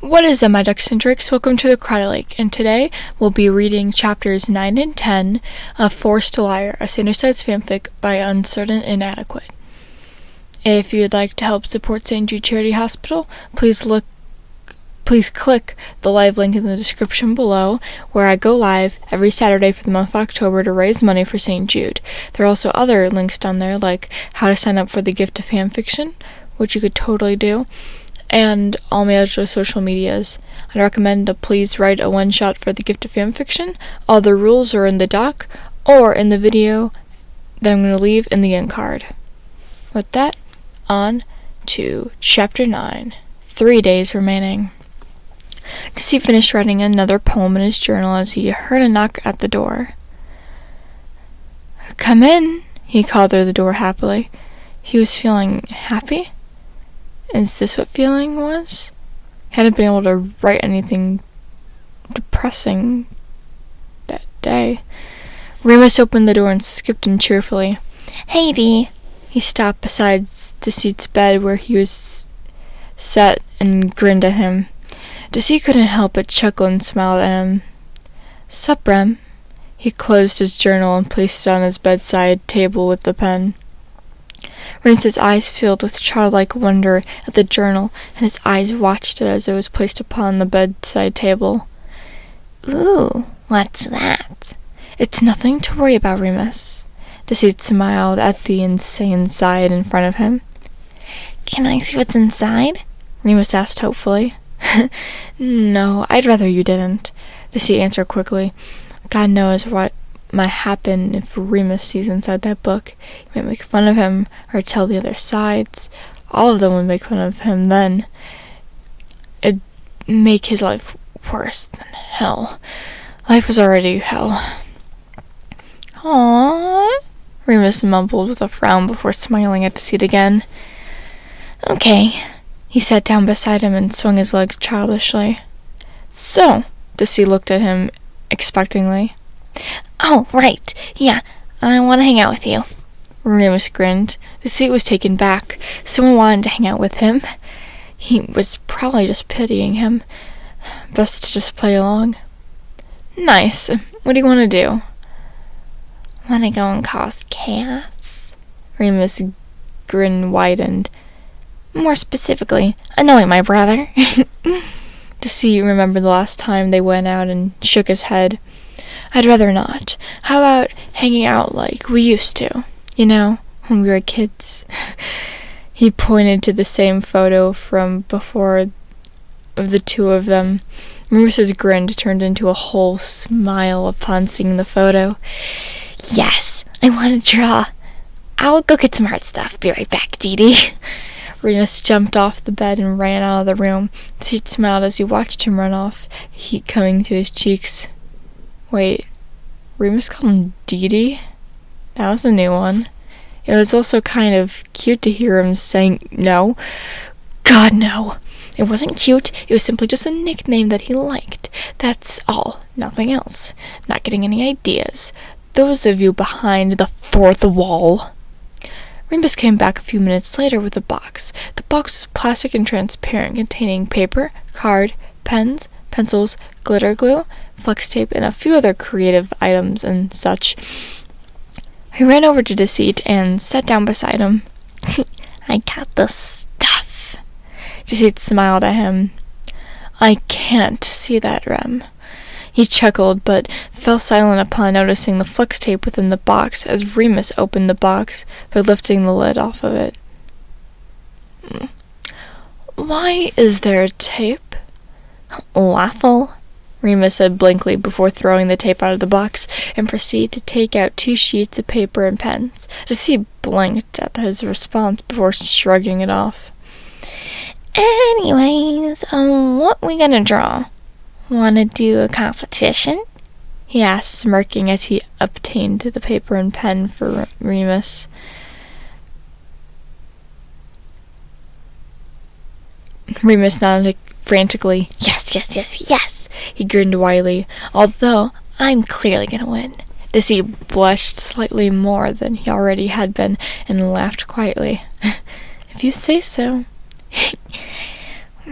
What is up, my ducks and drakes? Welcome to the Cry Lake, and today we'll be reading chapters 9 and 10 of Forced to Liar, a Sandersides fanfic by Uncertain Inadequate. If you'd like to help support St. Jude Charity Hospital, please click the live link in the description below, where I go live every Saturday for the month of October to raise money for St. Jude. There are also other links down there, like how to sign up for the gift of fanfiction, which you could totally do, and all my other social medias. I'd recommend to please write a one-shot for the gift of fanfiction. All the rules are in the doc or in the video that I'm going to leave in the end card. With that, on to Chapter 9. 3 days remaining. Deceit finished writing another poem in his journal as he heard a knock at the door. "Come in," he called through the door happily. He was feeling happy? Is this what feeling was? He hadn't been able to write anything depressing that day. Remus opened the door and skipped in cheerfully. "Hey, Dee." He stopped beside Deceit's bed where he was sat and grinned at him. Deceit couldn't help but chuckle and smiled at him. "Sup, Rem?" He closed his journal and placed it on his bedside table with the pen. Remus's eyes filled with childlike wonder at the journal, and his eyes watched it as it was placed upon the bedside table. "Ooh, what's that?" "It's nothing to worry about, Remus." Deceit smiled at the insane side in front of him. "Can I see what's inside?" Remus asked hopefully. "No, I'd rather you didn't," Deceit answered quickly. God knows what might happen if Remus sees inside that book. He might make fun of him or tell the other sides. All of them would make fun of him then. It'd make his life worse than hell. Life was already hell. "Aww," Remus mumbled with a frown before smiling at Deceit again. "Okay." He sat down beside him and swung his legs childishly. "So," Deceit looked at him expectingly. "Oh, right. Yeah, I want to hang out with you." Remus grinned. Deceit was taken back. Someone wanted to hang out with him. He was probably just pitying him. Best to just play along. "Nice. What do you want to do?" "Want to go and cause chaos?" Remus' grin widened. "More specifically, annoying my brother." Deceit remembered the last time they went out and shook his head. "I'd rather not. How about hanging out like we used to? You know, when we were kids." He pointed to the same photo from before of the two of them. Remus's grin turned into a whole smile upon seeing the photo. "Yes, I want to draw. I'll go get some art stuff. Be right back, Dee Dee." Remus jumped off the bed and ran out of the room. Deceit smiled as he watched him run off, heat coming to his cheeks. Wait, Remus called him Dee Dee? That was a new one. It was also kind of cute to hear him saying no. God, no. It wasn't cute. It was simply just a nickname that he liked. That's all. Nothing else. Not getting any ideas. Those of you behind the fourth wall. Remus came back a few minutes later with a box. The box was plastic and transparent, containing paper, card, pens, pencils, glitter glue, flex tape, and a few other creative items and such. He ran over to Deceit and sat down beside him. "I got the stuff." Deceit smiled at him. "I can't see that, Rem." He chuckled, but fell silent upon noticing the flex tape within the box as Remus opened the box by lifting the lid off of it. "Why is there tape?" "Waffle," Remus said blankly before throwing the tape out of the box and proceeded to take out 2 sheets of paper and pens. Deceit blinked at his response before shrugging it off. "Anyways, what we gonna draw? Want to do a competition?" he asked, smirking as he obtained the paper and pen for Remus. Remus nodded frantically. Yes, yes, yes, yes!" He grinned widely. "Although I'm clearly gonna win." Deceit blushed slightly more than he already had been and laughed quietly. "If you say so."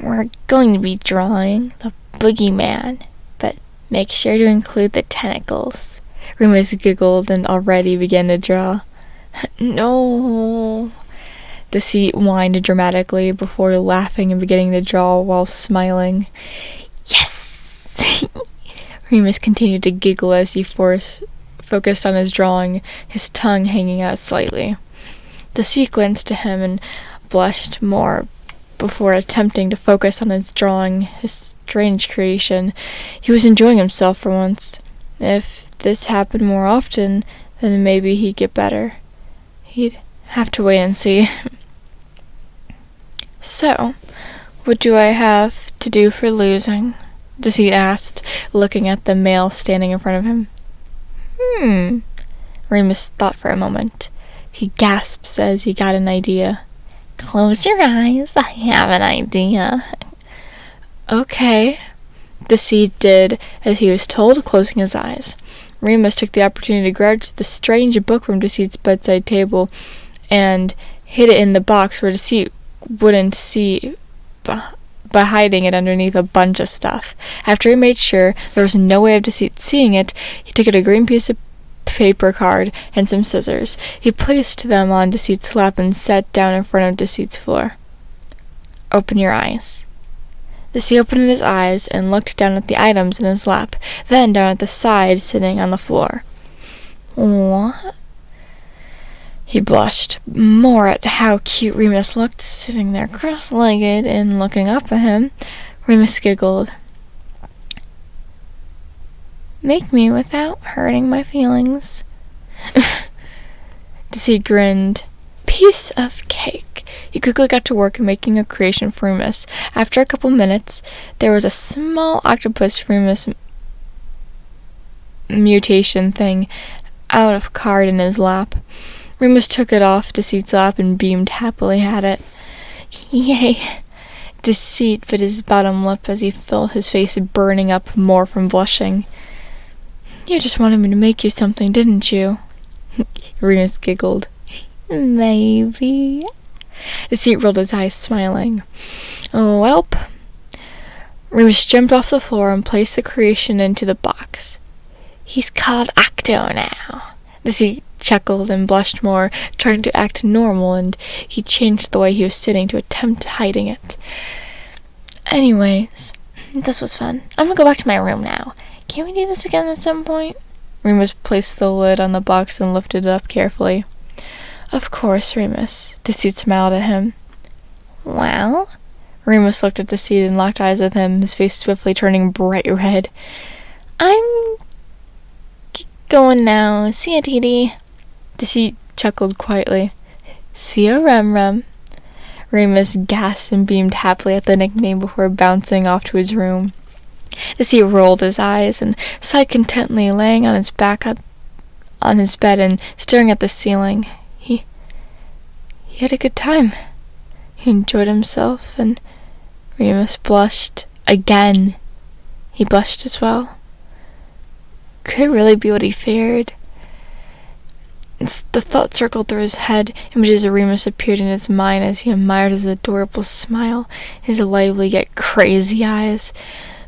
We're going to be drawing the boogeyman, but make sure to include the tentacles. Remus giggled and already began to draw. No. Deceit whined dramatically before laughing and beginning to draw while smiling. Yes! Remus continued to giggle as he focused on his drawing, his tongue hanging out slightly. Deceit glanced to him and blushed more before attempting to focus on his drawing, his strange creation. He was enjoying himself for once. If this happened more often, then maybe he'd get better. He'd have to wait and see. So, what do I have to do for losing? Deceit asked, looking at the male standing in front of him. Remus thought for a moment. He gasped as he got an idea. Close your eyes, I have an idea. Okay. Deceit did as he was told, closing his eyes. Remus took the opportunity to grab the strange book from Deceit's bedside table and hid it in the box where Deceit wouldn't see by hiding it underneath a bunch of stuff. After he made sure there was no way of Deceit seeing it, he took out a green piece of paper card and some scissors. He placed them on Deceit's lap and sat down in front of Deceit's floor. Open your eyes. Deceit opened his eyes and looked down at the items in his lap, then down at the side sitting on the floor. What? He blushed more at how cute Remus looked, sitting there cross-legged and looking up at him. Remus giggled. Make me without hurting my feelings. Deceit grinned. Piece of cake. He quickly got to work making a creation for Remus. After a couple minutes, there was a small octopus Remus mutation thing out of card in his lap. Remus took it off Deceit's lap and beamed happily at it. Yay! Deceit bit his bottom lip as he felt his face burning up more from blushing. You just wanted me to make you something, didn't you? Remus giggled. Maybe. Deceit rolled his eyes, smiling. Oh, welp. Remus jumped off the floor and placed the creation into the box. He's called Octo now. Deceit chuckled and blushed more, trying to act normal, and he changed the way he was sitting to attempt hiding it. Anyways, this was fun. I'm gonna go back to my room now. Can we do this again at some point? Remus placed the lid on the box and lifted it up carefully. Of course, Remus. Deceit smiled at him. Well? Remus looked at Deceit and locked eyes with him, his face swiftly turning bright red. I'm going now. See ya, Dee. Deceit chuckled quietly. See ya, Rem. Remus gasped and beamed happily at the nickname before bouncing off to his room. Deceit rolled his eyes and sighed contentedly, laying on his back on his bed and staring at the ceiling. He had a good time. He enjoyed himself, and Remus blushed again. He blushed as well. Could it really be what he feared? The thought circled through his head. Images of Remus appeared in his mind as he admired his adorable smile, his lively yet crazy eyes.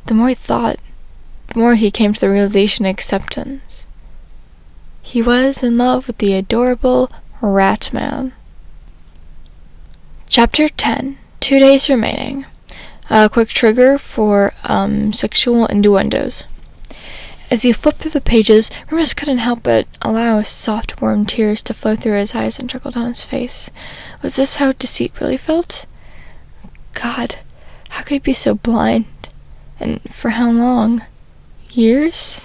The more he thought, the more he came to the realization of acceptance. He was in love with the adorable Rat Man. Chapter 10. 2 days remaining. A quick trigger for sexual innuendos. As he flipped through the pages, Remus couldn't help but allow soft, warm tears to flow through his eyes and trickle down his face. Was this how Deceit really felt? God, how could he be so blind? And for how long? Years?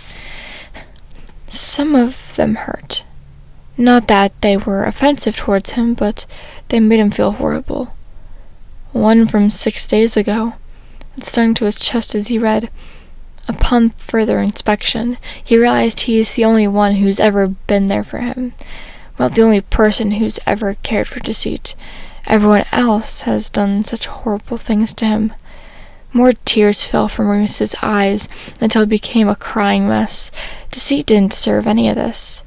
Some of them hurt. Not that they were offensive towards him, but they made him feel horrible. One from 6 days ago. It stung to his chest as he read. Upon further inspection, he realized he is the only one who's ever been there for him. Well, the only person who's ever cared for Deceit. Everyone else has done such horrible things to him. More tears fell from Remus's eyes until it became a crying mess. Deceit didn't deserve any of this.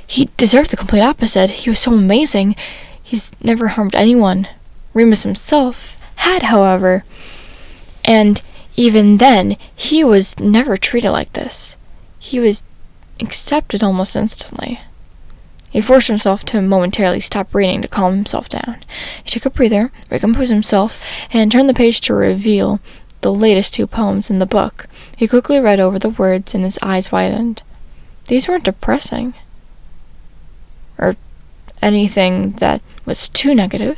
He deserved the complete opposite. He was so amazing. He's never harmed anyone. Remus himself had, however. And even then, he was never treated like this. He was accepted almost instantly. He forced himself to momentarily stop reading to calm himself down. He took a breather, recomposed himself, and turned the page to reveal the latest 2 poems in the book. He quickly read over the words, and his eyes widened. These weren't depressing, or anything that was too negative.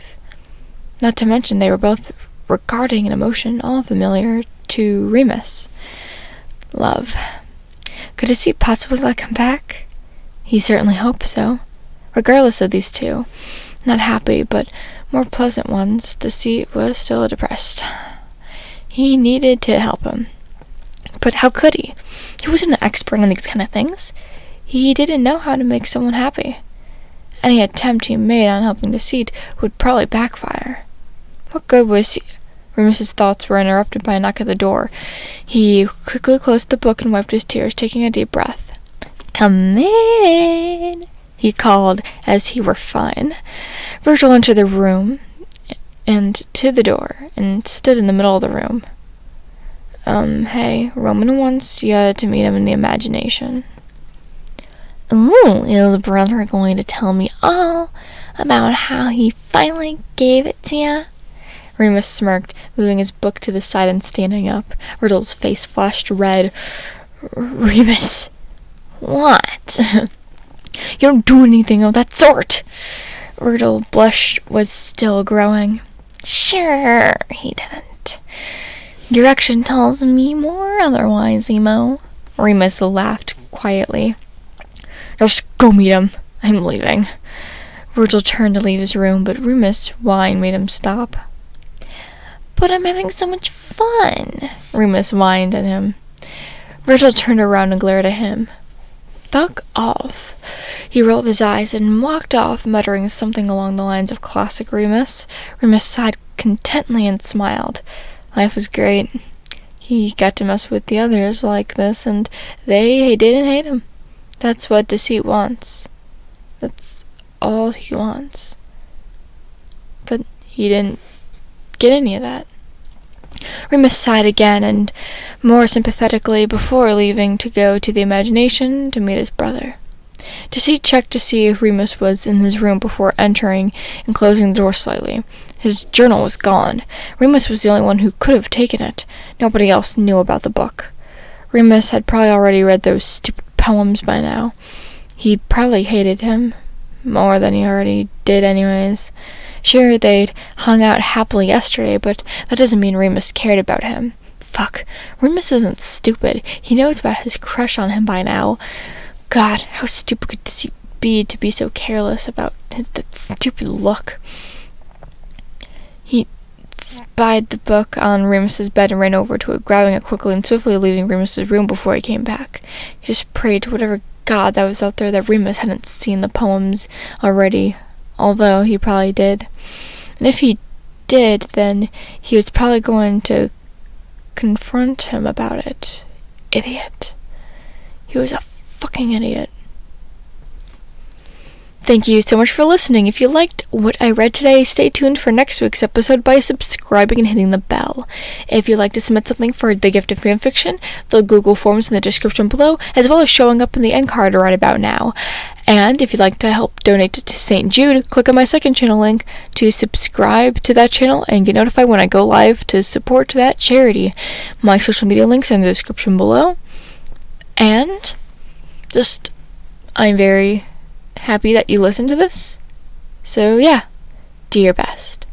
Not to mention they were both regarding an emotion all familiar to Remus. Love. Could Deceit possibly let him back? He certainly hoped so. Regardless of these 2, not happy but more pleasant ones, Deceit was still depressed. He needed to help him. But how could he? He wasn't an expert on these kind of things. He didn't know how to make someone happy. Any attempt he made on helping Deceit would probably backfire. What good was he? Remus's thoughts were interrupted by a knock at the door. He quickly closed the book and wiped his tears, taking a deep breath. "Come in," he called as he were fine. Virgil entered the room and to the door and stood in the middle of the room. Hey, Roman wants you to meet him in the imagination." "Ooh, is brother going to tell me all about how he finally gave it to you?" Remus smirked, moving his book to the side and standing up. Virgil's face flashed red. "Remus, what?" "You don't do anything of that sort." Virgil's blush was still growing. "Sure, he didn't. Your action tells me more otherwise, Emo." Remus laughed quietly. "Just go meet him. I'm leaving." Virgil turned to leave his room, but Remus' whine made him stop. "But I'm having so much fun," Remus whined at him. Virgil turned around and glared at him. "Fuck off." He rolled his eyes and walked off, muttering something along the lines of classic Remus. Remus sighed contentedly and smiled. Life was great. He got to mess with the others like this, and they didn't hate him. That's what Deceit wants. That's all he wants. But he didn't get any of that. Remus sighed again, and more sympathetically, before leaving to go to the imagination to meet his brother. Deceit checked to see if Remus was in his room before entering and closing the door slightly. His journal was gone. Remus was the only one who could have taken it. Nobody else knew about the book. Remus had probably already read those stupid poems by now. He probably hated him more than he already did anyways. Sure, they'd hung out happily yesterday, but that doesn't mean Remus cared about him. Fuck, Remus isn't stupid. He knows about his crush on him by now. God, how stupid could Deceit be to be so careless about that stupid look? He spied the book on Remus's bed and ran over to it, grabbing it quickly and swiftly leaving Remus's room before he came back. He just prayed to whatever god that was out there that Remus hadn't seen the poems already, although he probably did. And if he did, then he was probably going to confront him about it. Idiot. He was a fucking idiot. Thank you so much for listening. If you liked what I read today, stay tuned for next week's episode by subscribing and hitting the bell. If you'd like to submit something for The Gift of Fanfiction, the Google Forms in the description below, as well as showing up in the end card right about now. And if you'd like to help donate to St. Jude, click on my second channel link to subscribe to that channel and get notified when I go live to support that charity. My social media links are in the description below. And I'm very happy that you listened to this. So yeah, do your best.